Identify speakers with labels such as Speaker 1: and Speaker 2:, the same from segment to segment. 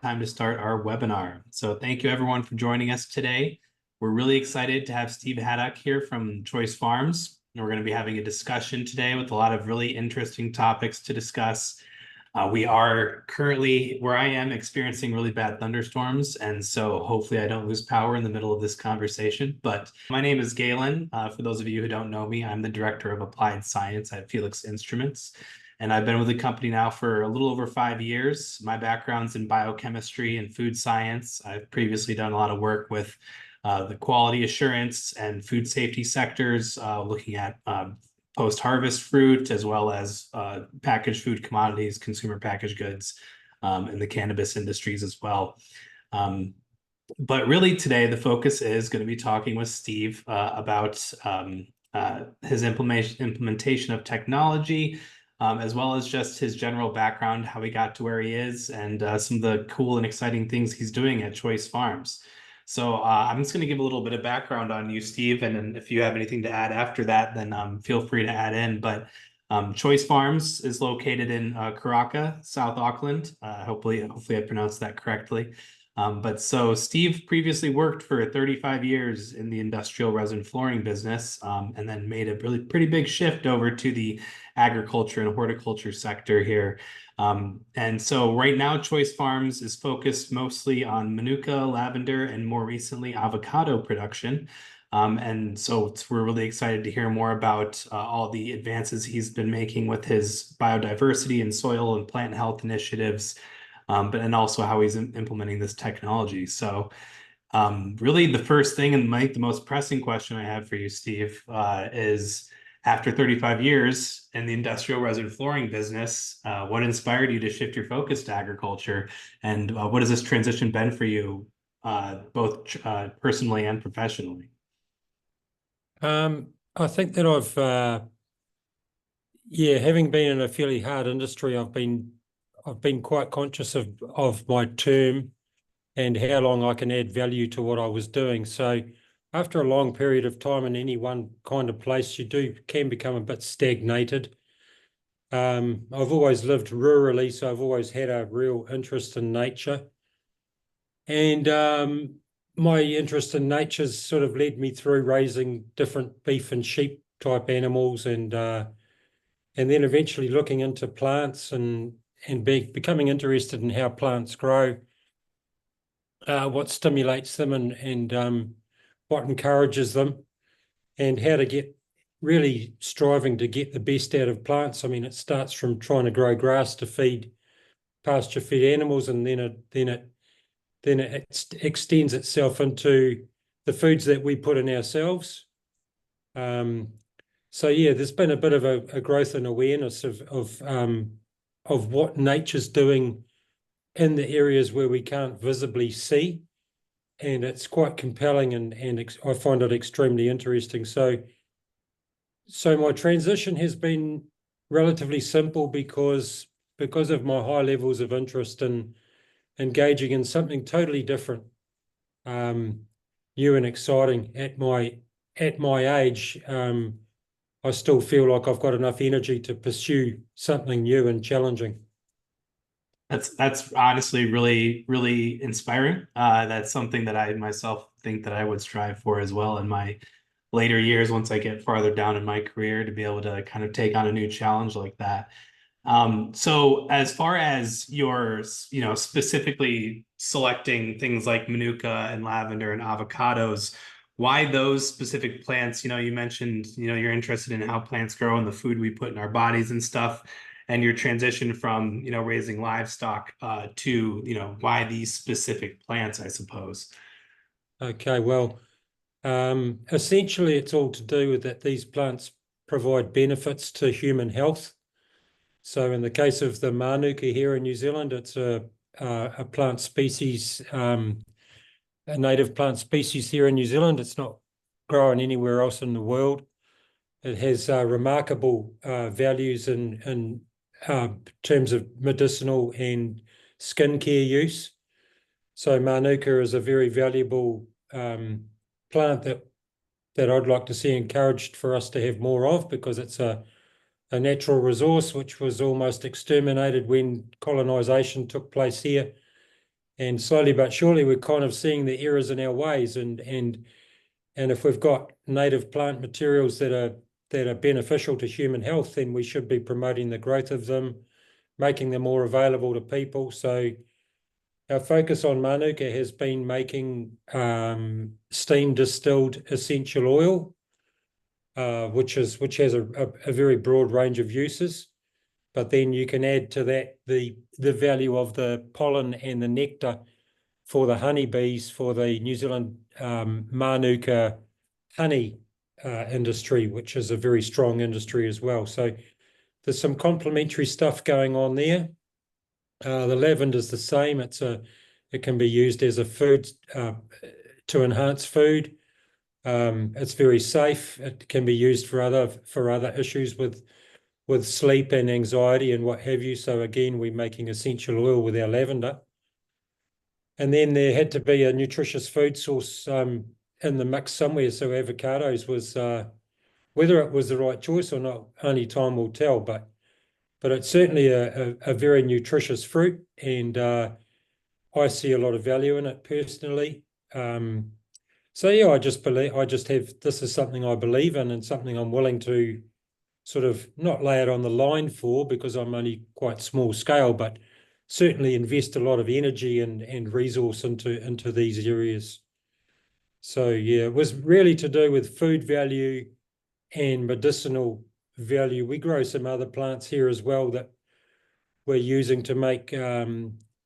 Speaker 1: time to start our webinar. So thank you everyone for joining us today. We're really excited to have Steve Haddock here from Choice Farms. And we're going to be having a discussion today with a lot of really interesting topics to discuss. We are currently, where I am, experiencing really bad thunderstorms, and so hopefully I don't lose power in the middle of this conversation. But my name is Galen. For those of you who don't know me, I'm the Director of Applied Science at Felix Instruments, and I've been with the company now for a little over 5 years. My background's in biochemistry and food science. I've previously done a lot of work with the quality assurance and food safety sectors, looking at post-harvest fruit, as well as packaged food commodities, consumer packaged goods, and the cannabis industries as well. But really today, the focus is going to be talking with Steve about his implementation of technology, as well as just his general background, how he got to where he is, and some of the cool and exciting things he's doing at Choice Farms. So I'm just going to give a little bit of background on you, Steve, and then if you have anything to add after that, then feel free to add in. But Choice Farms is located in Karaka, South Auckland. Hopefully I pronounced that correctly. But so Steve previously worked for 35 years in the industrial resin flooring business, and then made a really pretty big shift over to the agriculture and horticulture sector here. And so right now, Choice Farms is focused mostly on Manuka, lavender, and more recently, avocado production. And so we're really excited to hear more about all the advances he's been making with his biodiversity and soil and plant health initiatives, and also how he's implementing this technology. So really the first thing and the most pressing question I have for you, Steve, is after 35 years in the industrial resin flooring business, what inspired you to shift your focus to agriculture? And what has this transition been for you, both personally and professionally?
Speaker 2: I think that having been in a fairly hard industry, I've been quite conscious of my term and how long I can add value to what I was doing. So after a long period of time in any one kind of place, you can become a bit stagnated. I've always lived rurally, so I've always had a real interest in nature. And my interest in nature's sort of led me through raising different beef and sheep type animals, and then eventually looking into plants and becoming interested in how plants grow, what stimulates them, and what encourages them, and how to get really striving to get the best out of plants. I mean, it starts from trying to grow grass to feed pasture-fed animals, and then it extends itself into the foods that we put in ourselves. So yeah, there's been a bit of a growth in awareness of what nature's doing in the areas where we can't visibly see, and it's quite compelling, and I find it extremely interesting. So my transition has been relatively simple because of my high levels of interest in engaging in something totally different, new and exciting. At my age, I still feel like I've got enough energy to pursue something new and challenging.
Speaker 1: That's honestly really, really inspiring. That's something that I myself think that I would strive for as well in my later years, once I get farther down in my career, to be able to kind of take on a new challenge like that. So as far as your, specifically selecting things like Manuka and lavender and avocados, why those specific plants? You mentioned, you're interested in how plants grow and the food we put in our bodies and stuff, and your transition from, raising livestock to, why these specific plants, I suppose.
Speaker 2: Okay, well, essentially it's all to do with that these plants provide benefits to human health. So in the case of the Manuka here in New Zealand, it's a plant species, a native plant species here in New Zealand. It's not grown anywhere else in the world. It has remarkable values in terms of medicinal and skincare use. So Manuka is a very valuable plant that I'd like to see encouraged for us to have more of, because it's a natural resource which was almost exterminated when colonisation took place here. And slowly but surely, we're kind of seeing the errors in our ways. And if we've got native plant materials that are beneficial to human health, then we should be promoting the growth of them, making them more available to people. So our focus on Manuka has been making steam distilled essential oil, which has a very broad range of uses. But then you can add to that the value of the pollen and the nectar for the honeybees, for the New Zealand Manuka honey industry, which is a very strong industry as well. So there's some complementary stuff going on there. The lavender is the same. It can be used as a food to enhance food. It's very safe. It can be used for other issues with sleep and anxiety and what have you. So again, we're making essential oil with our lavender. And then there had to be a nutritious food source in the mix somewhere. So avocados was, whether it was the right choice or not, only time will tell. But it's certainly a very nutritious fruit, and I see a lot of value in it personally. So yeah, I just have, this is something I believe in and something I'm willing to sort of not lay it on the line for, because I'm only quite small scale, but certainly invest a lot of energy and resource into these areas. So yeah, it was really to do with food value and medicinal value. We grow some other plants here as well that we're using to make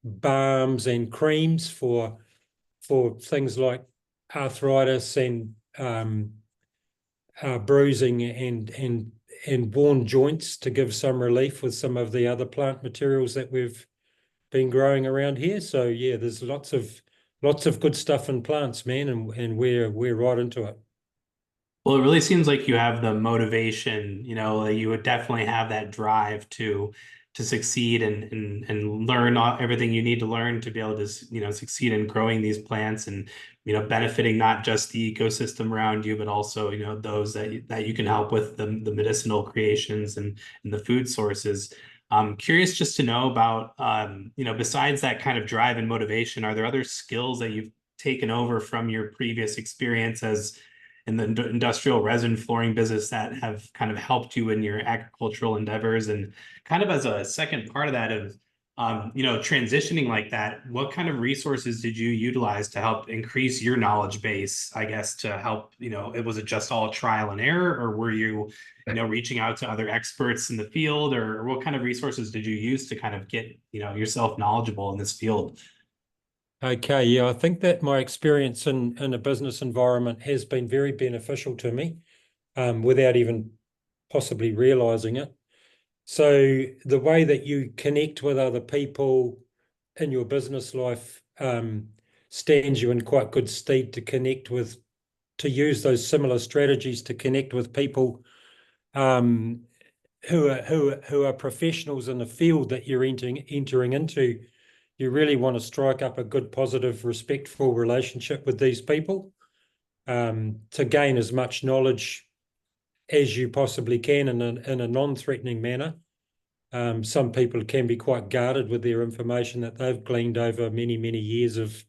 Speaker 2: balms and creams for things like arthritis and bruising and worn joints, to give some relief with some of the other plant materials that we've been growing around here. So yeah, there's lots of good stuff in plants, man, and we're right into it.
Speaker 1: Well, it really seems like you have the motivation, like you would definitely have that drive to succeed and learn everything you need to learn to be able to, succeed in growing these plants and, benefiting not just the ecosystem around you, but also, those that you can help with the medicinal creations and the food sources. I'm curious just to know about, besides that kind of drive and motivation, are there other skills that you've taken over from your previous experience as in the industrial resin flooring business that have kind of helped you in your agricultural endeavors? And kind of as a second part of that of, transitioning like that, what kind of resources did you utilize to help increase your knowledge base, I guess, to help, was it just all trial and error, or were you, reaching out to other experts in the field, or what kind of resources did you use to kind of get, yourself knowledgeable in this field?
Speaker 2: Okay, yeah, I think that my experience in a business environment has been very beneficial to me, without even possibly realizing it. So the way that you connect with other people in your business life stands you in quite good stead to use those similar strategies to connect with people who are professionals in the field that you're entering into. You really want to strike up a good, positive, respectful relationship with these people to gain as much knowledge as you possibly can in a non-threatening manner. Some people can be quite guarded with their information that they've gleaned over many, many years of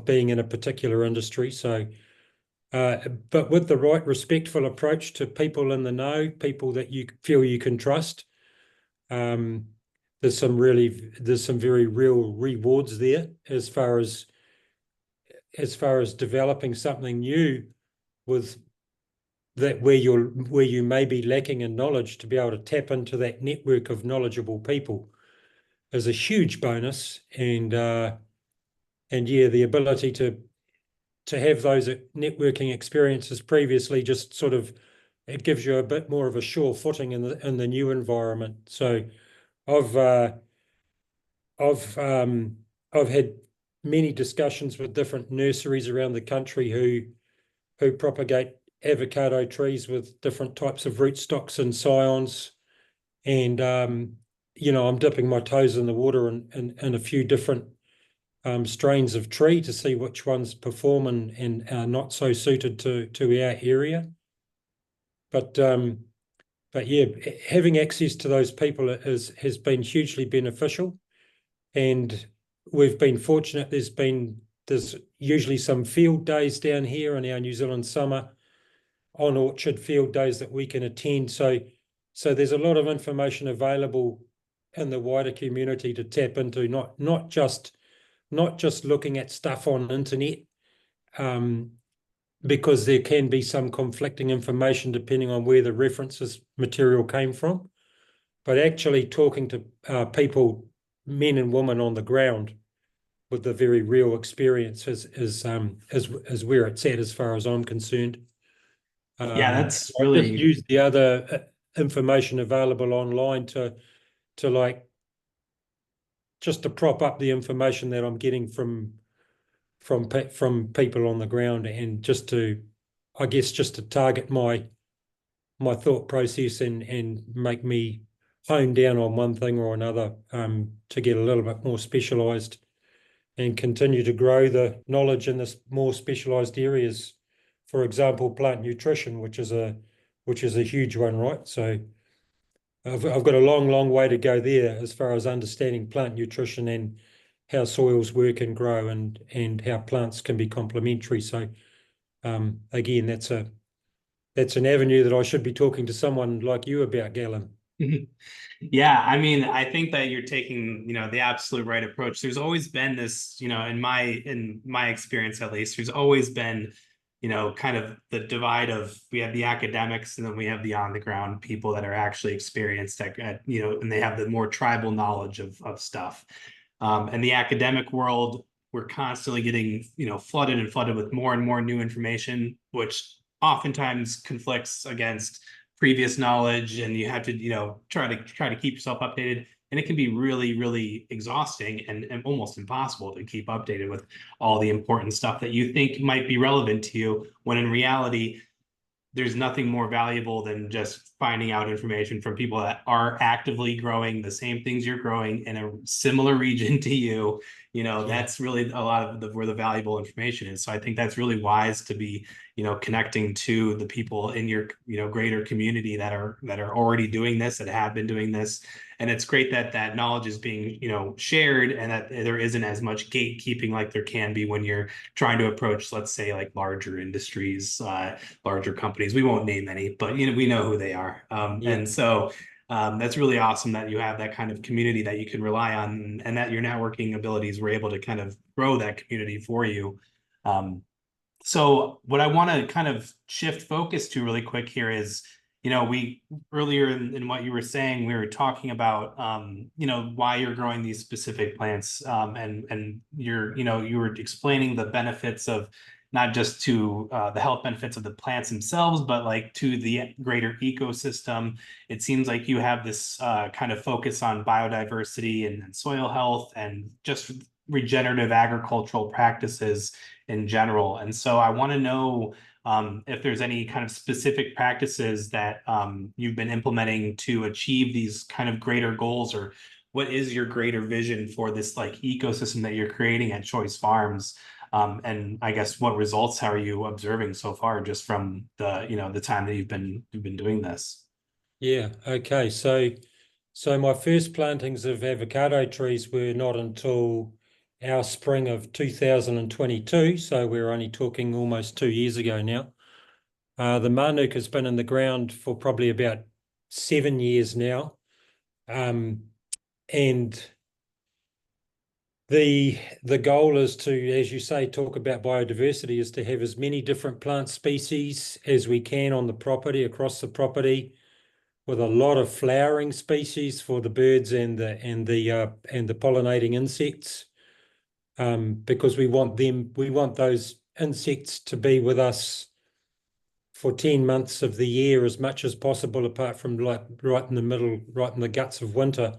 Speaker 2: being in a particular industry. So, but with the right respectful approach to people in the know, people that you feel you can trust, there's some very real rewards there as far as developing something new with that where you may be lacking in knowledge, to be able to tap into that network of knowledgeable people is a huge bonus. And yeah, the ability to have those networking experiences previously just sort of, it gives you a bit more of a sure footing in the new environment. So I've had many discussions with different nurseries around the country who propagate avocado trees with different types of rootstocks and scions, and I'm dipping my toes in the water in a few different strains of tree to see which ones perform and are not so suited to our area. But yeah, having access to those people has been hugely beneficial. And we've been fortunate. There's usually some field days down here in our New Zealand summer, on orchard field days that we can attend. So there's a lot of information available in the wider community to tap into, not just looking at stuff on the internet, because there can be some conflicting information depending on where the references material came from, but actually talking to people, men and women on the ground with the very real experience is where it's at as far as I'm concerned.
Speaker 1: Yeah, that's
Speaker 2: I just
Speaker 1: really
Speaker 2: use the other information available online to like just to prop up the information that I'm getting from people on the ground, and just to, I guess, just to target my thought process and make me hone down on one thing or another, to get a little bit more specialised and continue to grow the knowledge in this more specialised areas. For example, plant nutrition, which is a huge one, right? So I've got a long way to go there as far as understanding plant nutrition and how soils work and grow, and how plants can be complementary. So again, that's an avenue that I should be talking to someone like you about, Galen.
Speaker 1: Yeah, I mean, I think that you're taking, the absolute right approach. There's always been this, in my experience at least, there's always been, kind of the divide of, we have the academics and then we have the on the ground people that are actually experienced at and they have the more tribal knowledge of stuff. And the academic world, we're constantly getting, flooded with more and more new information, which oftentimes conflicts against previous knowledge, and you have to try to keep yourself updated, and it can be really, really exhausting and almost impossible to keep updated with all the important stuff that you think might be relevant to you, when in reality there's nothing more valuable than just finding out information from people that are actively growing the same things you're growing in a similar region to you. That's really a lot of where the valuable information is. So I think that's really wise to be, connecting to the people in your, greater community that are already doing this, that have been doing this. And it's great that that knowledge is being, shared, and that there isn't as much gatekeeping like there can be when you're trying to approach, let's say, like larger industries, larger companies. We won't name any, but we know who they are. And so that's really awesome that you have that kind of community that you can rely on, and that your networking abilities were able to kind of grow that community for you. So what I want to kind of shift focus to really quick here is, we earlier in what you were saying, we were talking about, why you're growing these specific plants, and you were explaining the benefits of not just to the health benefits of the plants themselves, but like to the greater ecosystem. It seems like you have this kind of focus on biodiversity and soil health and just regenerative agricultural practices in general. And so I want to know if there's any kind of specific practices that you've been implementing to achieve these kind of greater goals, or what is your greater vision for this like ecosystem that you're creating at Choice Farms? And I guess what results are you observing so far just from the time that you've been doing this?
Speaker 2: Yeah. Okay. So my first plantings of avocado trees were not until our spring of 2022. So we're only talking almost 2 years ago now. The Manuka has been in the ground for probably about 7 years now. And the goal is to, as you say, talk about biodiversity, is to have as many different plant species as we can on the property, across the property, with a lot of flowering species for the birds and the pollinating insects, because we want those insects to be with us for 10 months of the year as much as possible, apart from like right in the middle, right in the guts of winter,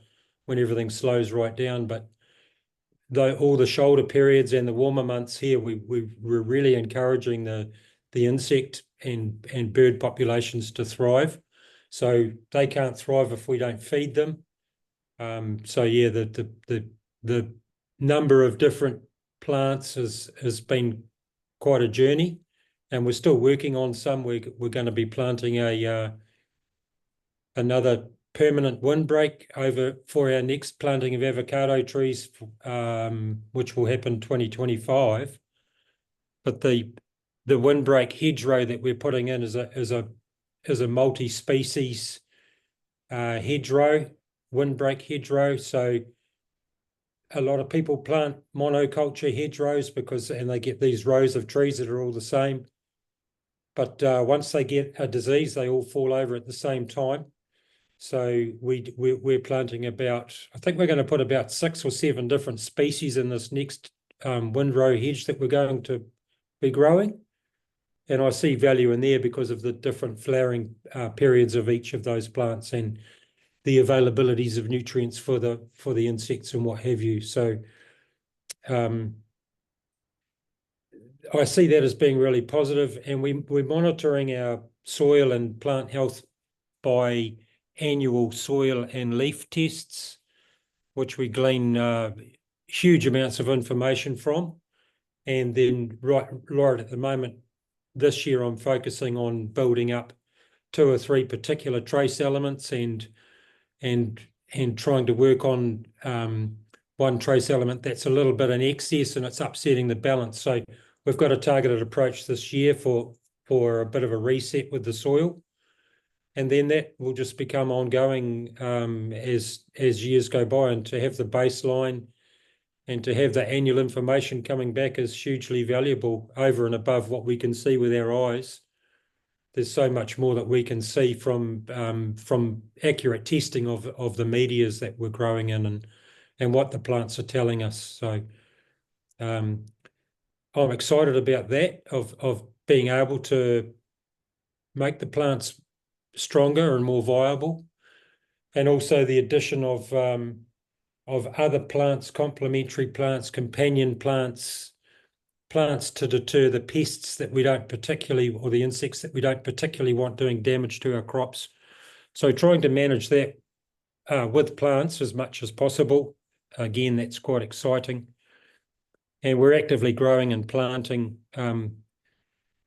Speaker 2: when everything slows right down. But though all the shoulder periods and the warmer months here, we're really encouraging the insect and bird populations to thrive. So they can't thrive if we don't feed them. So yeah, the number of different plants has been quite a journey, and we're still working on some. We're going to be planting another permanent windbreak over for our next planting of avocado trees, which will happen 2025. But the windbreak hedgerow that we're putting in is a multi-species hedgerow, windbreak hedgerow. So a lot of people plant monoculture hedgerows and they get these rows of trees that are all the same. But once they get a disease, they all fall over at the same time. So we're planting I think we're going to put about 6 or 7 different species in this next windrow hedge that we're going to be growing. And I see value in there because of the different flowering periods of each of those plants and the availabilities of nutrients for the insects and what have you. So I see that as being really positive, and we're monitoring our soil and plant health by annual soil and leaf tests, which we glean huge amounts of information from. And then right at the moment, this year, I'm focusing on building up 2 or 3 particular trace elements and trying to work on one trace element that's a little bit in excess and it's upsetting the balance. So we've got a targeted approach this year for a bit of a reset with the soil. And then that will just become ongoing as years go by, and to have the baseline and to have the annual information coming back is hugely valuable over and above what we can see with our eyes. There's so much more that we can see from accurate testing of the medias that we're growing in and what the plants are telling us. So I'm excited about that, of being able to make the plants stronger and more viable, and also the addition of other plants, complementary plants, companion plants to deter the pests that we don't particularly, or the insects that we don't particularly want doing damage to our crops. So trying to manage that with plants as much as possible. Again, that's quite exciting. And we're actively growing and planting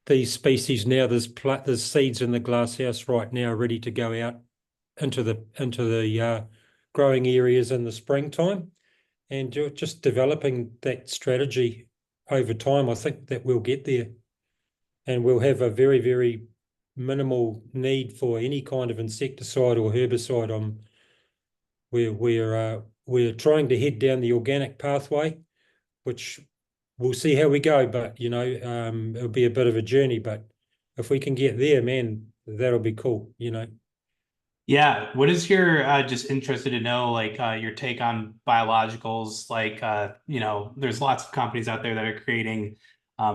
Speaker 2: these species now. There's seeds in the glasshouse right now ready to go out into the growing areas in the springtime, and just developing that strategy over time. I think that we'll get there, and we'll have a very, very minimal need for any kind of insecticide or herbicide. We're trying to head down the organic pathway, which we'll see how we go, but it'll be a bit of a journey. But if we can get there, man, that'll be cool.
Speaker 1: Yeah. What is your just interested to know, like your take on biologicals? Like there's lots of companies out there that are creating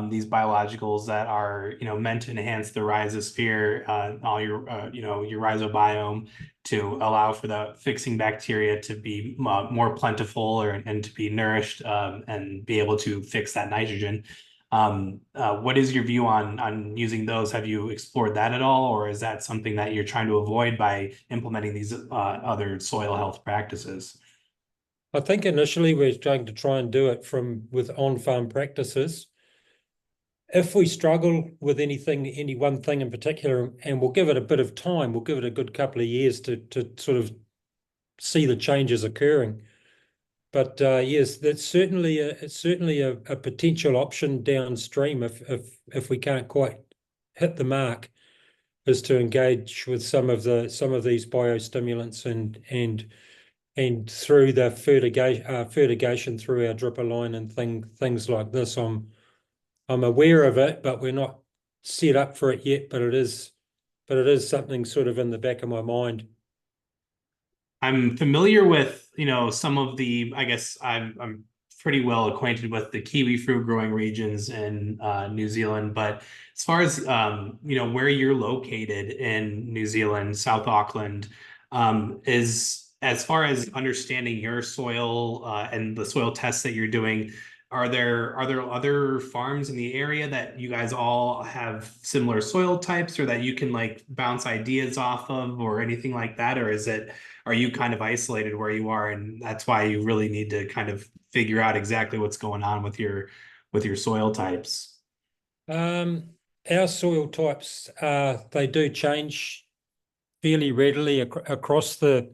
Speaker 1: these biologicals that are meant to enhance the rhizosphere, all your rhizobiome, to allow for the fixing bacteria to be more plentiful and to be nourished and be able to fix that nitrogen. What is your view on using those? Have you explored that at all, or is that something that you're trying to avoid by implementing these other soil health practices?
Speaker 2: I think initially we're going to try and do it with on-farm practices. If we struggle with any one thing in particular, and we'll give it a bit of time, we'll give it a good couple of years to sort of see the changes occurring. But yes, that's certainly a potential option downstream if we can't quite hit the mark, is to engage with some of these biostimulants and through the fertigation through our dripper line and things like this. I'm aware of it, but we're not set up for it yet. But it is something sort of in the back of my mind.
Speaker 1: I'm familiar with, some of the, I guess I'm pretty well acquainted with the kiwi fruit growing regions in New Zealand. But as far as, where you're located in New Zealand, South Auckland, is as far as understanding your soil and the soil tests that you're doing, are there other farms in the area that you guys all have similar soil types, or that you can like bounce ideas off of, or anything like that? Or are you kind of isolated where you are, and that's why you really need to kind of figure out exactly what's going on with your soil types?
Speaker 2: Our soil types, they do change fairly readily across our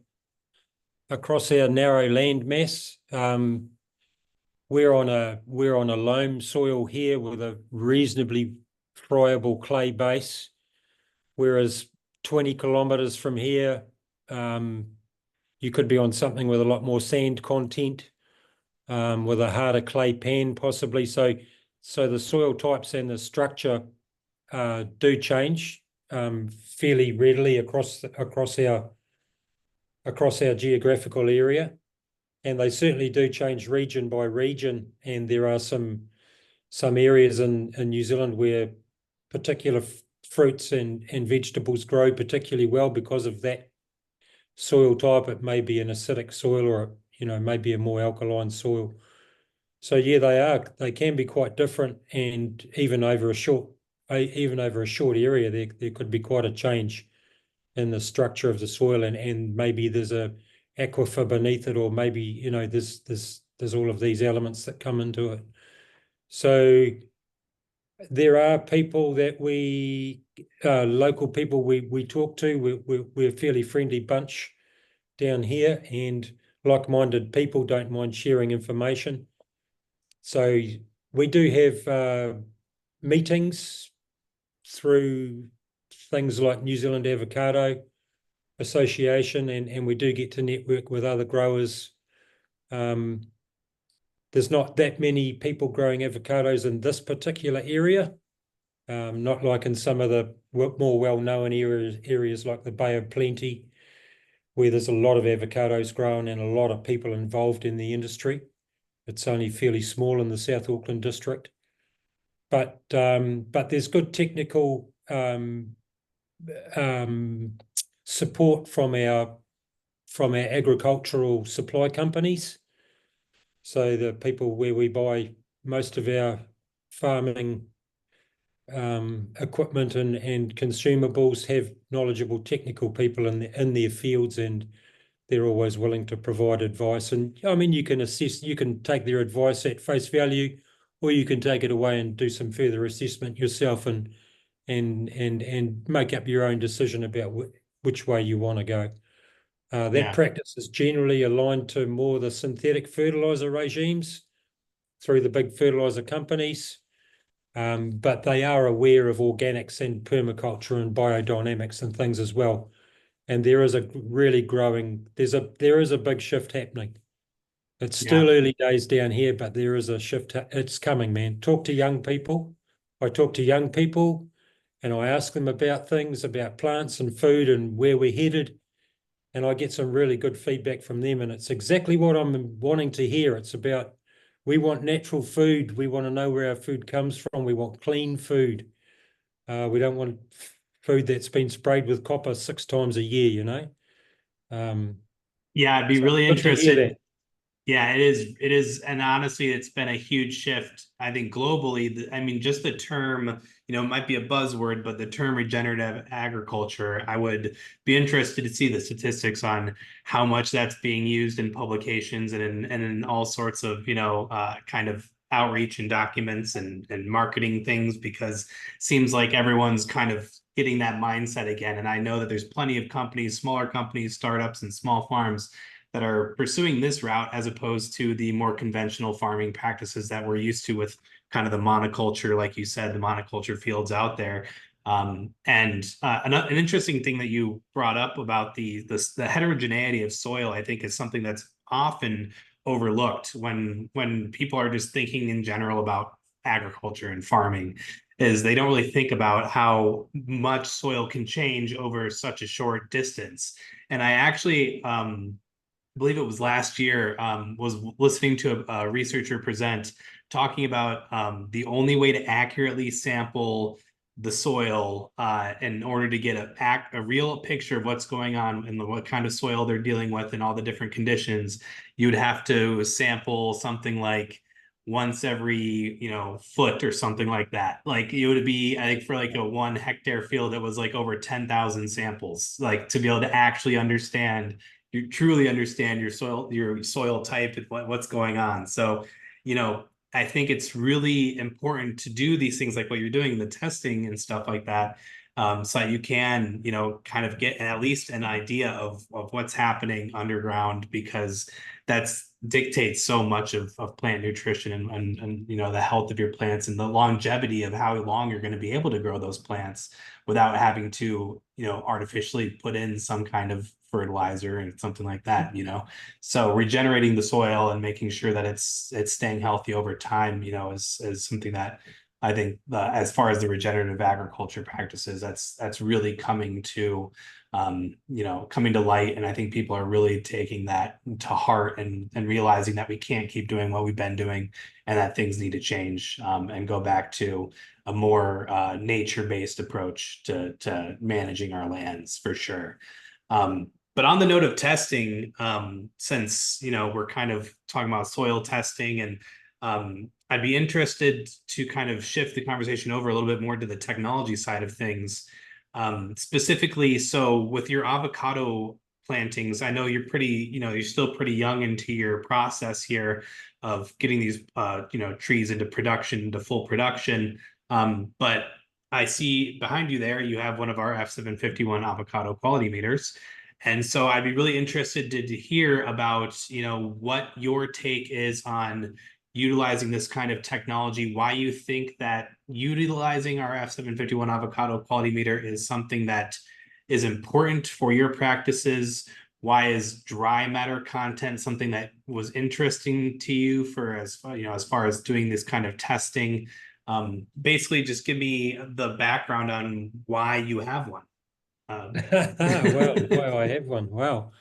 Speaker 2: narrow land mass. We're on a loam soil here with a reasonably friable clay base, whereas 20 kilometres from here, you could be on something with a lot more sand content, with a harder clay pan possibly. So the soil types and the structure do change fairly readily across our geographical area. And they certainly do change region by region. And there are some areas in New Zealand where particular fruits and vegetables grow particularly well because of that soil type. It may be an acidic soil, or maybe a more alkaline soil. So yeah, they can be quite different, and even over a short area, there could be quite a change in the structure of the soil, and maybe there's a aquifer beneath it, or maybe there's all of these elements that come into it. So there are people that local people we talk to. We're a fairly friendly bunch down here, and like-minded people don't mind sharing information. So we do have meetings through things like New Zealand Avocado Association, and we do get to network with other growers. There's not that many people growing avocados in this particular area, not like in some of the more well-known areas like the Bay of Plenty, where there's a lot of avocados grown and a lot of people involved in the industry. It's only fairly small in the South Auckland district. But there's good technical support from our agricultural supply companies. So the people where we buy most of our farming equipment and consumables have knowledgeable technical people in their fields, and they're always willing to provide advice. And I mean, you can take their advice at face value, or you can take it away and do some further assessment yourself and make up your own decision about which way you want to go. That practice is generally aligned to more the synthetic fertilizer regimes through the big fertilizer companies, but they are aware of organics and permaculture and biodynamics and things as well. And there is a really growing, there is a big shift happening. It's still early days down here, but there is a shift. It's coming, man. Talk to young people. I talk to young people and I ask them about things, about plants and food and where we're headed. And I get some really good feedback from them. And it's exactly what I'm wanting to hear. It's about, we want natural food. We want to know where our food comes from. We want clean food. We don't want food that's been sprayed with copper 6 times a year,
Speaker 1: I'd be
Speaker 2: So
Speaker 1: really
Speaker 2: good to hear
Speaker 1: interested.
Speaker 2: that.
Speaker 1: Yeah, it is. It is. And honestly, it's been a huge shift, I think, globally. I mean, just the term, it might be a buzzword, but the term regenerative agriculture, I would be interested to see the statistics on how much that's being used in publications and in all sorts of, kind of outreach and documents and marketing things, because it seems like everyone's kind of getting that mindset again. And I know that there's plenty of companies, smaller companies, startups, and small farms that are pursuing this route as opposed to the more conventional farming practices that we're used to with kind of the monoculture, like you said, the monoculture fields out there. And an interesting thing that you brought up about the heterogeneity of soil, I think, is something that's often overlooked when people are just thinking in general about agriculture and farming, is they don't really think about how much soil can change over such a short distance. And I actually believe it was last year, was listening to a researcher present talking about the only way to accurately sample the soil in order to get a real picture of what's going on and what kind of soil they're dealing with and all the different conditions. You would have to sample something like once every foot or something like that. Like it would be, I think, for like a 1 hectare field, it was like over 10,000 samples, like to be able to actually truly understand your soil type and what's going on. So, I think it's really important to do these things like what you're doing, the testing and stuff like that, so you can, kind of get at least an idea of what's happening underground, because that's dictates so much of plant nutrition and the health of your plants and the longevity of how long you're going to be able to grow those plants without having to, artificially put in some kind of fertilizer and something like that. So regenerating the soil and making sure that it's staying healthy over time, is something that I think, as far as the regenerative agriculture practices, that's really coming to light. And I think people are really taking that to heart and realizing that we can't keep doing what we've been doing, and that things need to change, and go back to a more nature-based approach to managing our lands, for sure. But on the note of testing, since we're kind of talking about soil testing, and I'd be interested to kind of shift the conversation over a little bit more to the technology side of things. Specifically, so with your avocado plantings, I know you're still pretty young into your process here of getting these trees into production, into full production. But I see behind you there, you have one of our F-751 avocado quality meters. And so I'd be really interested to hear about, what your take is on utilizing this kind of technology, why you think that utilizing our F-751 avocado quality meter is something that is important for your practices. Why is dry matter content something that was interesting to you for as far as doing this kind of testing? Basically, just give me the background on why you have one.
Speaker 2: Well, why I have one. Wow.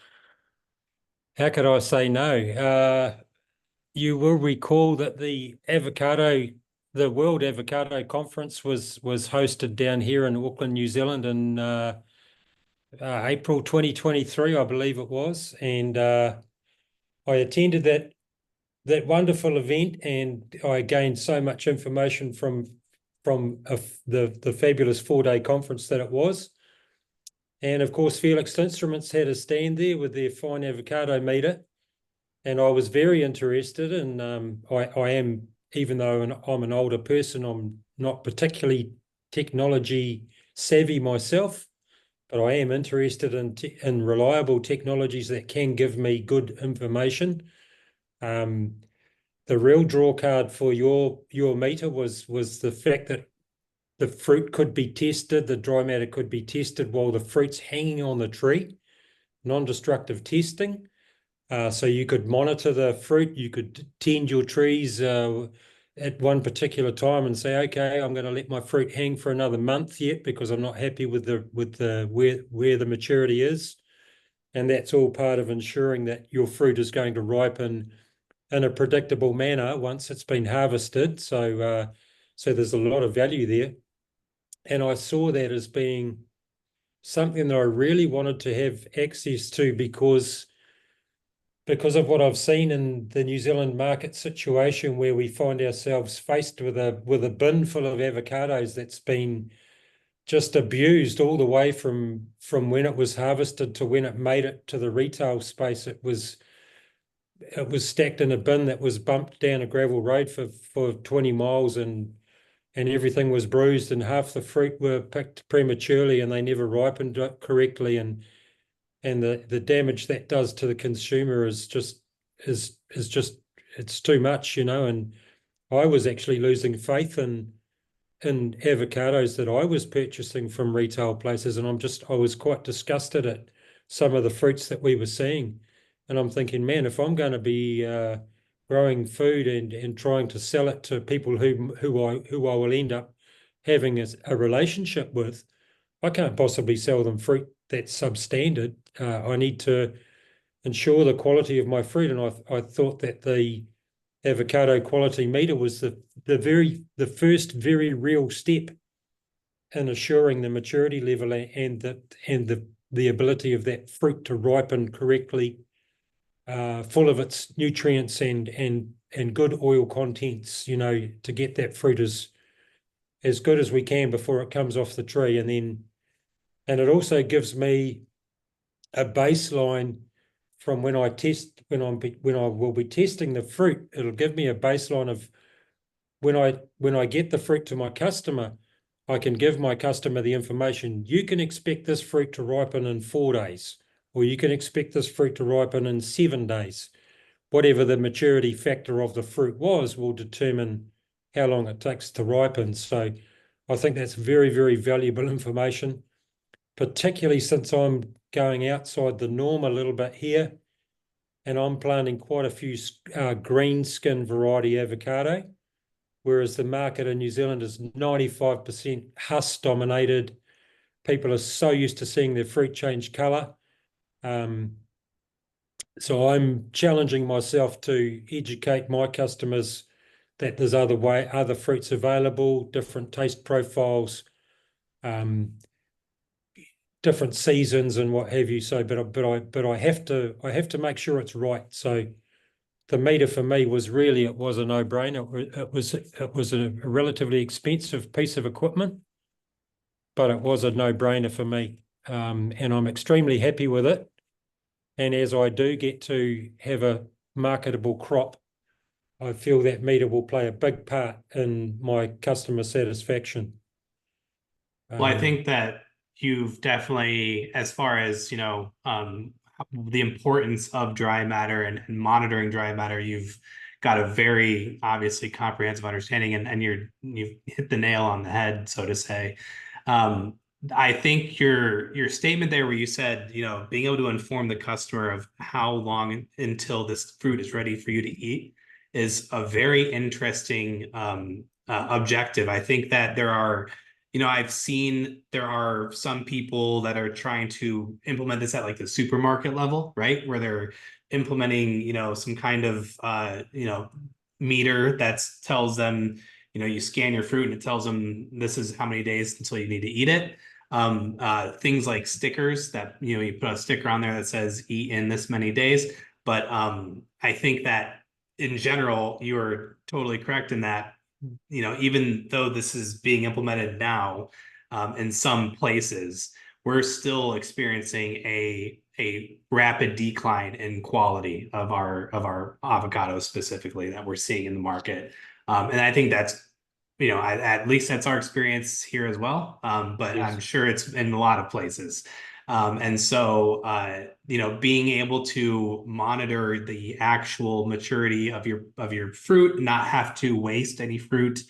Speaker 2: How could I say no? You will recall that the World Avocado Conference was hosted down here in Auckland, New Zealand in April 2023, I believe it was. And I attended that wonderful event, and I gained so much information from the fabulous 4-day conference that it was. And of course, Felix Instruments had a stand there with their fine avocado meter. And I was very interested, and I am, even though I'm an older person, I'm not particularly technology savvy myself, but I am interested in reliable technologies that can give me good information. The real draw card for your meter was the fact that the fruit could be tested, the dry matter could be tested while the fruit's hanging on the tree, non-destructive testing. So you could monitor the fruit, you could tend your trees at one particular time and say, okay, I'm going to let my fruit hang for another month yet because I'm not happy with where the maturity is. And that's all part of ensuring that your fruit is going to ripen in a predictable manner once it's been harvested. So there's a lot of value there. And I saw that as being something that I really wanted to have access to because of what I've seen in the New Zealand market situation, where we find ourselves faced with a bin full of avocados that's been just abused all the way from when it was harvested to when it made it to the retail space. It was stacked in a bin that was bumped down a gravel road for 20 miles, and everything was bruised, and half the fruit were picked prematurely and they never ripened correctly, and the damage that does to the consumer is just it's too much, and I was actually losing faith in avocados that I was purchasing from retail places, and I was quite disgusted at some of the fruits that we were seeing. And I'm thinking, man, if I'm going to be growing food and trying to sell it to people who I will end up having a relationship with, I can't possibly sell them fruit that's substandard. I need to ensure the quality of my fruit, and I thought that the avocado quality meter was the first very real step in assuring the maturity level and the ability of that fruit to ripen correctly, full of its nutrients and good oil contents, to get that fruit as good as we can before it comes off the tree. And it also gives me a baseline from when I will be testing the fruit. It'll give me a baseline of when I get the fruit to my customer. I can give my customer the information. You can expect this fruit to ripen in 4 days, or you can expect this fruit to ripen in 7 days. Whatever the maturity factor of the fruit was will determine how long it takes to ripen. So I think that's very, very valuable information, particularly since I'm going outside the norm a little bit here, and I'm planting quite a few green skin variety avocado, whereas the market in New Zealand is 95% husk dominated. People are so used to seeing their fruit change colour. So I'm challenging myself to educate my customers that there's other fruits available, different taste profiles, different seasons and what have you. So, but I have to make sure it's right. So the meter for me was a no-brainer. It was a relatively expensive piece of equipment, but it was a no-brainer for me. And I'm extremely happy with it. And as I do get to have a marketable crop, I feel that meter will play a big part in my customer satisfaction.
Speaker 1: Well, I think that you've definitely, as far as, the importance of dry matter and monitoring dry matter, you've got a very obviously comprehensive understanding, and you've hit the nail on the head, so to say. I think your statement there where you said, being able to inform the customer of how long until this fruit is ready for you to eat is a very interesting objective. I think that there are, I've seen there are some people that are trying to implement this at like the supermarket level, right? Where they're implementing, some kind of, meter that tells them, you scan your fruit and it tells them this is how many days until you need to eat it. Things like stickers that, you put a sticker on there that says eat in this many days. But I think that in general, you are totally correct in that, even though this is being implemented now in some places, we're still experiencing a rapid decline in quality of our avocados specifically that we're seeing in the market. And I think that's, at least that's our experience here as well. But
Speaker 2: Yes.
Speaker 1: I'm sure it's in a lot of places. And so, being able to monitor the actual maturity of your fruit, not have to waste any fruit,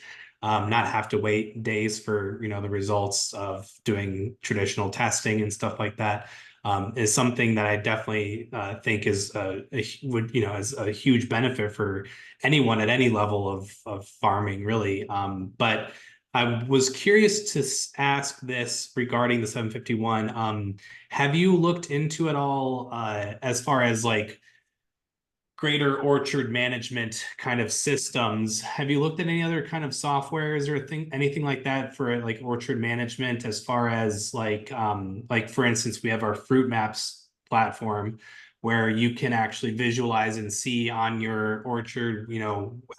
Speaker 1: not have to wait days for, the results of doing traditional testing and stuff like that, is something that I definitely think is is a huge benefit for anyone at any level of farming, really. But I was curious to ask this regarding the 751. Have you looked into it all as far as like greater orchard management kind of systems? Have you looked at any other kind of softwares or anything like that for like orchard management, as far as like for instance, we have our Fruit Maps platform where you can actually visualize and see on your orchard,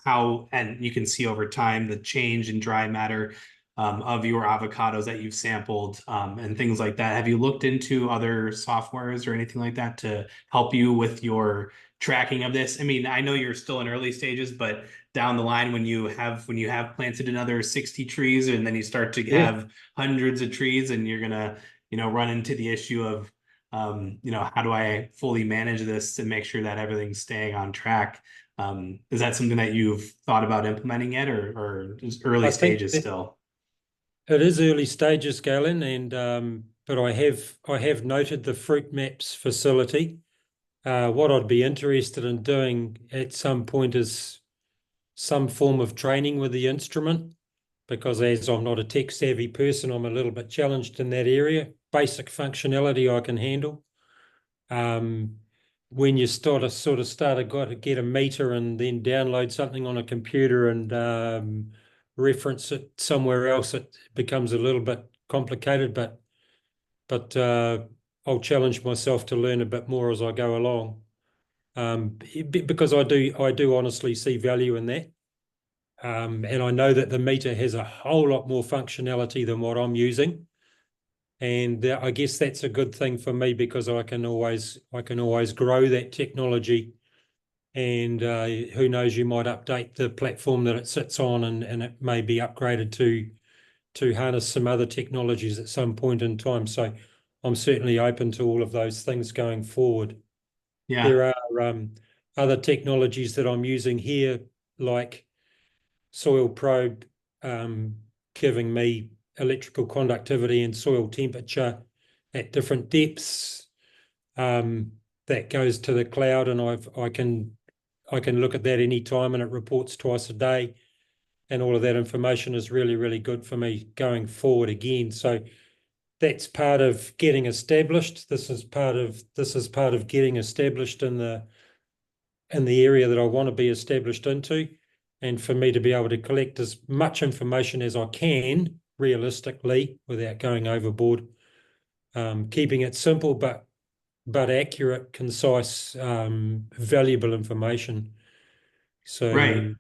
Speaker 1: how, and you can see over time the change in dry matter of your avocados that you've sampled, and things like that. Have you looked into other softwares or anything like that to help you with your tracking of this? I mean, I know you're still in early stages, but down the line, when you have planted another 60 trees and then you start to have hundreds of trees, and you're gonna, run into the issue of, how do I fully manage this to make sure that everything's staying on track? Is that something that you've thought about implementing yet, or just early stages still?
Speaker 2: It is early stages, Galen, and but I have noted the Fruit Maps facility. What I'd be interested in doing at some point is some form of training with the instrument, because as I'm not a tech savvy person, I'm a little bit challenged in that area. Basic functionality I can handle. When you got to get a meter and then download something on a computer and reference it somewhere else, it becomes a little bit complicated, but I'll challenge myself to learn a bit more as I go along, because I do honestly see value in that. And I know that the meter has a whole lot more functionality than what I'm using. And I guess that's a good thing for me, because I can always grow that technology. And who knows, you might update the platform that it sits on, and it may be upgraded to to harness some other technologies at some point in time. So I'm certainly open to all of those things going forward.
Speaker 1: Yeah.
Speaker 2: There are other technologies that I'm using here, like soil probe, giving me electrical conductivity and soil temperature at different depths. That goes to the cloud, and I can look at that anytime, and it reports twice a day. And all of that information is really, really good for me going forward again. So that's part of getting established. This is part of getting established in the area that I want to be established into, and for me to be able to collect as much information as I can realistically without going overboard, keeping it simple but accurate, concise, valuable information. So
Speaker 1: Right.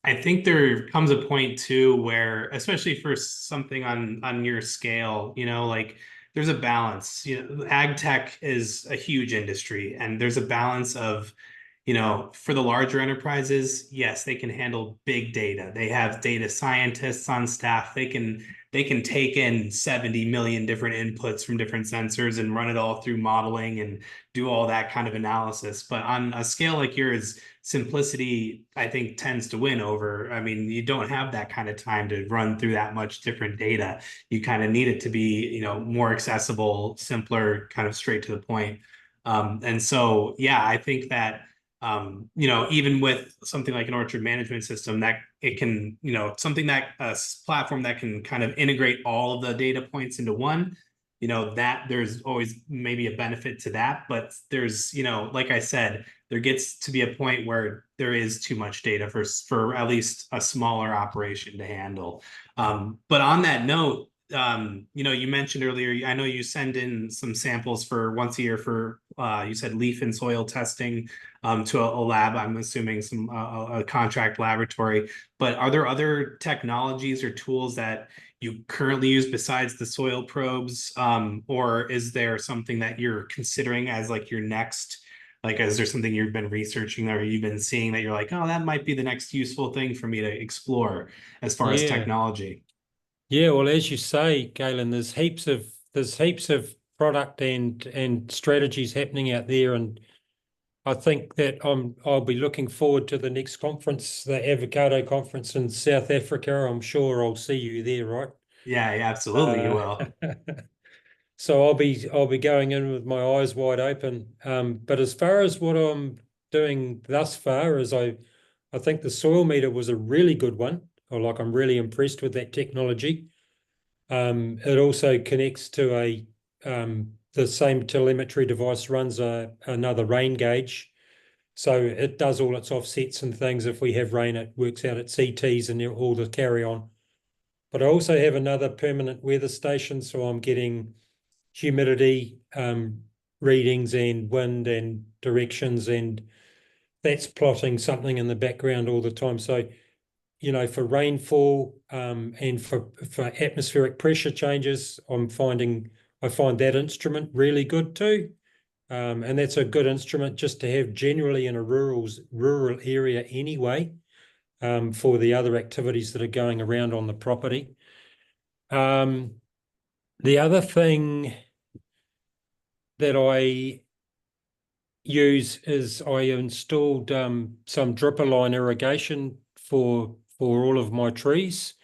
Speaker 1: I think there comes a point too where, especially for something on your scale, like there's a balance. Ag tech is a huge industry, and there's a balance of, for the larger enterprises, yes, they can handle big data. They have data scientists on staff. They can take in 70 million different inputs from different sensors and run it all through modeling and do all that kind of analysis. But on a scale like yours, simplicity, I think, tends to win over. I mean, you don't have that kind of time to run through that much different data. You kind of need it to be, more accessible, simpler, kind of straight to the point. And so, yeah, I think that, even with something like an orchard management system, that it can, something that a platform that can kind of integrate all of the data points into one, that there's always maybe a benefit to that. But there's, like I said, there gets to be a point where there is too much data for at least a smaller operation to handle. But on that note, you mentioned earlier, I know you send in some samples for once a year for, you said leaf and soil testing, to a lab, I'm assuming a contract laboratory. But are there other technologies or tools that you currently use besides the soil probes? Or is there something that you're considering as like your next, like, is there something you've been researching or you've been seeing that you're like, oh, that might be the next useful thing for me to explore as far as
Speaker 2: yeah,
Speaker 1: technology?
Speaker 2: yeah. Well, as you say, Galen, there's heaps of product and strategies happening out there, and I think that I'll be looking forward to the next conference, the Avocado Conference in South Africa. I'm sure I'll see you there, right?
Speaker 1: Yeah, yeah, absolutely, you
Speaker 2: Uh,
Speaker 1: will.
Speaker 2: so I'll be going in with my eyes wide open. But as far as what I'm doing thus far, is I think the soil meter was a really good one. I'm really impressed with that technology. It also connects to the same telemetry device runs another rain gauge. So it does all its offsets and things. If we have rain, it works out its CTs and all the carry on. But I also have another permanent weather station, so I'm getting humidity readings and wind and directions, and that's plotting something in the background all the time. So, for rainfall and for atmospheric pressure changes, I find that instrument really good too. And that's a good instrument just to have generally in a rural area anyway, for the other activities that are going around on the property. The other thing that I use is I installed some dripper line irrigation for all of my trees,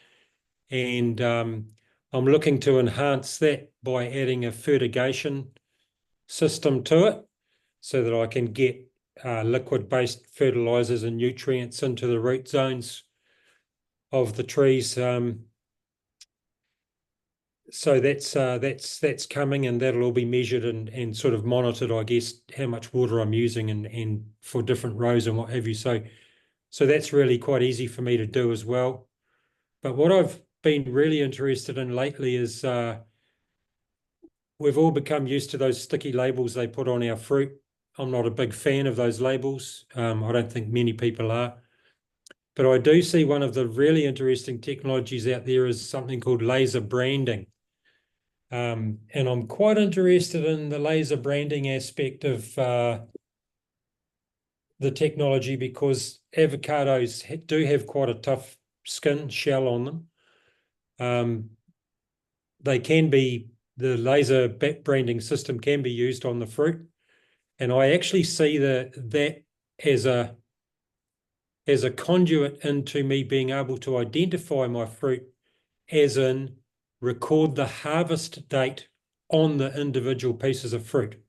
Speaker 2: and I'm looking to enhance that by adding a fertigation system to it so that I can get liquid-based fertilizers and nutrients into the root zones of the trees. So that's coming, and that'll all be measured and sort of monitored, I guess, how much water I'm using and for different rows and what have you. So that's really quite easy for me to do as well. But what I've been really interested in lately is we've all become used to those sticky labels they put on our fruit. I'm not a big fan of those labels. I don't think many people are. But I do see one of the really interesting technologies out there is something called laser branding. And I'm quite interested in the laser branding aspect of the technology, because avocados do have quite a tough skin shell on them. They can be, the laser branding system can be used on the fruit. And I actually see that as a conduit into me being able to identify my fruit, as in record the harvest date on the individual pieces of fruit.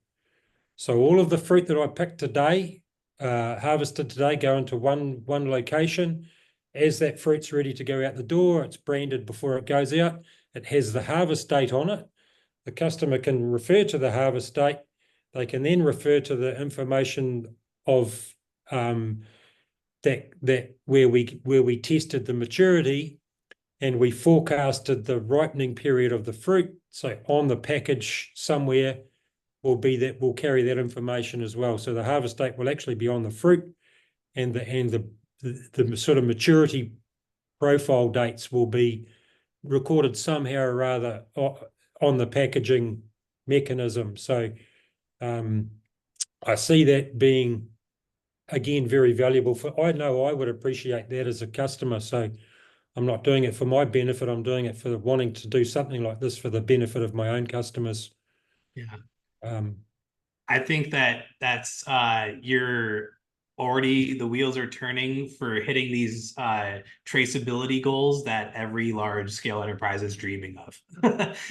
Speaker 2: So all of the fruit that I picked today, harvested today, go into one location. As that fruit's ready to go out the door, it's branded before it goes out. It has the harvest date on it. The customer can refer to the harvest date. They can then refer to the information of that where we tested the maturity and we forecasted the ripening period of the fruit. So on the package somewhere will carry that information as well. So the harvest date will actually be on the fruit, and the sort of maturity profile dates will be recorded somehow or other on the packaging mechanism. So I see that being, again, very valuable. I know I would appreciate that as a customer. So I'm not doing it for my benefit. I'm doing it for wanting to do something like this for the benefit of my own customers.
Speaker 1: Yeah. I think that's you're already, the wheels are turning for hitting these traceability goals that every large scale enterprise is dreaming of.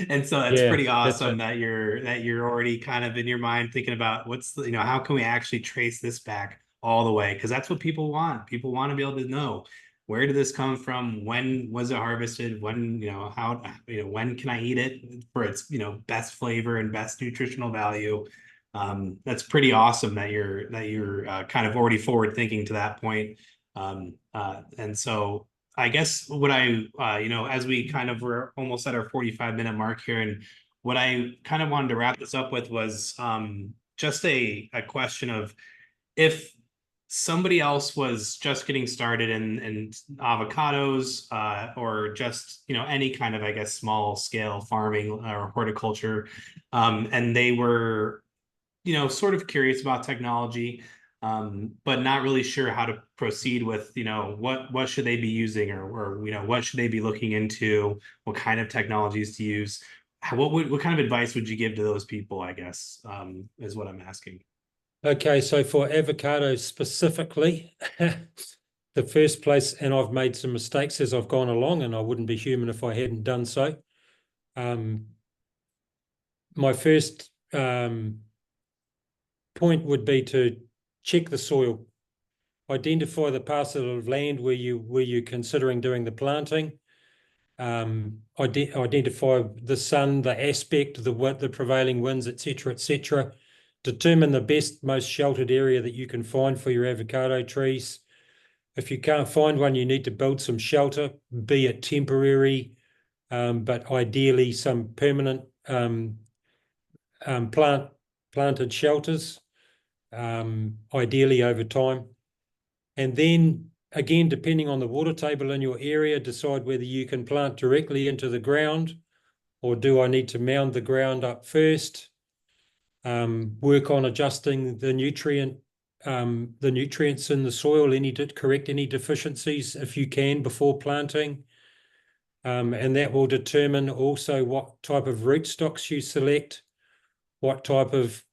Speaker 1: And so it's pretty awesome that you're already kind of in your mind thinking about how can we actually trace this back all the way? Because that's what people want. People want to be able to know, where did this come from? When was it harvested? When, how, when can I eat it for its, best flavor and best nutritional value? That's pretty awesome that you're kind of already forward thinking to that point. And so I guess what as we kind of were almost at our 45-minute mark here, and what I kind of wanted to wrap this up with was just a question of, if somebody else was just getting started in avocados or just any kind of, I guess, small scale farming or horticulture, and they were sort of curious about technology, but not really sure how to proceed with, what should they be using, or what should they be looking into, what kind of technologies to use. What kind of advice would you give to those people, I guess, is what I'm asking.
Speaker 2: Okay, so for avocados specifically, the first place, and I've made some mistakes as I've gone along, and I wouldn't be human if I hadn't done so. My first point would be to check the soil, identify the parcel of land where you're considering doing the planting, identify the sun, the aspect, the prevailing winds, etc. Determine the best, most sheltered area that you can find for your avocado trees. If you can't find one, you need to build some shelter, be it temporary, but ideally some permanent planted shelters, ideally over time. And then, again, depending on the water table in your area, decide whether you can plant directly into the ground, or do I need to mound the ground up first? Work on adjusting the nutrients in the soil, correct any deficiencies if you can before planting. And that will determine also what type of rootstocks you select, what type of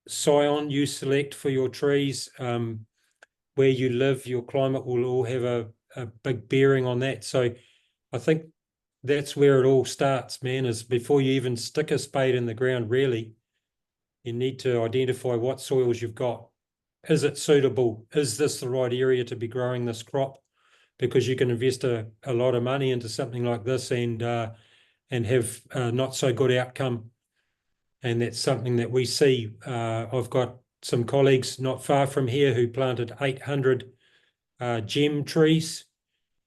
Speaker 2: scion you select for your trees, where you live, your climate will all have a big bearing on that. So I think that's where it all starts, man, is before you even stick a spade in the ground, really, you need to identify what soils you've got. Is it suitable? Is this the right area to be growing this crop? Because you can invest a lot of money into something like this and have not so good outcome. And that's something that we see. I've got some colleagues not far from here who planted 800 gem trees,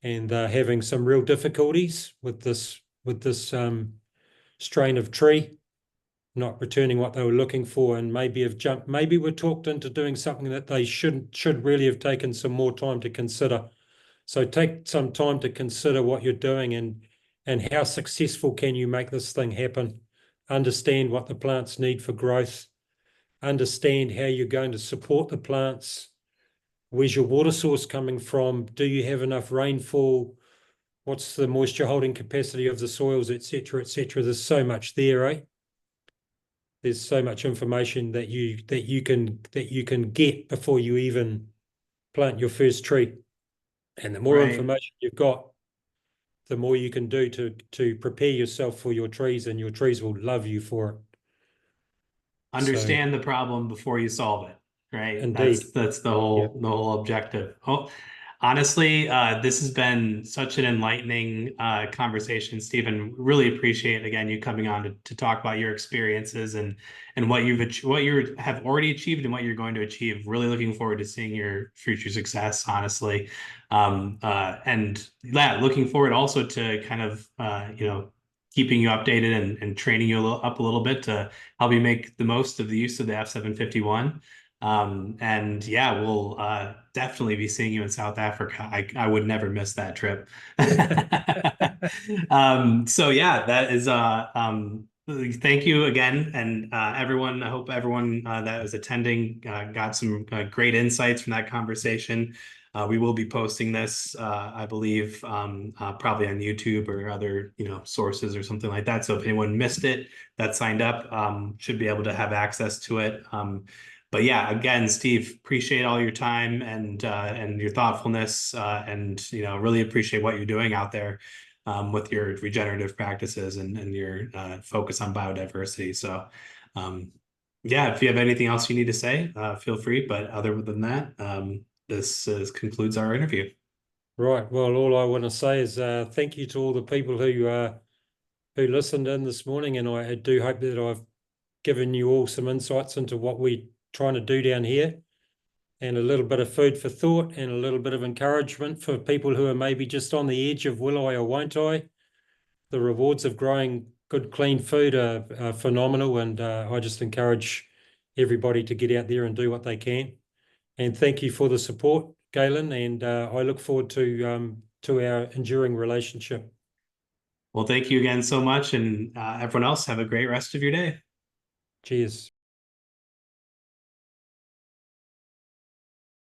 Speaker 2: and they're having some real difficulties with this strain of tree, not returning what they were looking for, and maybe were talked into doing something that they should really have taken some more time to consider. So take some time to consider what you're doing and how successful can you make this thing happen. Understand what the plants need for growth. Understand how you're going to support the plants. Where's your water source coming from? Do you have enough rainfall? what's the moisture holding capacity of the soils, etc., etc. There's so much there, eh? There's so much information that you can get before you even plant your first tree. And the more
Speaker 1: Right.
Speaker 2: information you've got, the more you can do to prepare yourself for your trees, and your trees will love you for it. So,
Speaker 1: Understand the problem before you solve it, right?
Speaker 2: indeed.
Speaker 1: That's
Speaker 2: Yeah.
Speaker 1: the whole objective. Oh, honestly, this has been such an enlightening conversation, Stephen. Really appreciate again you coming on to talk about your experiences and what what you have already achieved and what you're going to achieve. Really looking forward to seeing your future success, honestly. And yeah, looking forward also to kind of keeping you updated and training you up a little bit to help you make the most of the use of the F-751. And yeah, we'll definitely be seeing you in South Africa. I would never miss that trip. So yeah, that is thank you again. And everyone, I hope everyone that was attending got some great insights from that conversation. We will be posting this, I believe, probably on YouTube or other, sources or something like that. So if anyone missed it that signed up, should be able to have access to it. But yeah, again, Steve, appreciate all your time and your thoughtfulness, and really appreciate what you're doing out there with your regenerative practices and your focus on biodiversity. So, yeah, if you have anything else you need to say, feel free. But other than that, this concludes our interview.
Speaker 2: Right. Well, all I want to say is thank you to all the people who listened in this morning, and I do hope that I've given you all some insights into what we're trying to do down here, and a little bit of food for thought and a little bit of encouragement for people who are maybe just on the edge of will I or won't I. The rewards of growing good, clean food are phenomenal, and I just encourage everybody to get out there and do what they can. And thank you for the support, Galen, and I look forward to our enduring relationship.
Speaker 1: Well, thank you again so much, and everyone else have a great rest of your day.
Speaker 2: Cheers.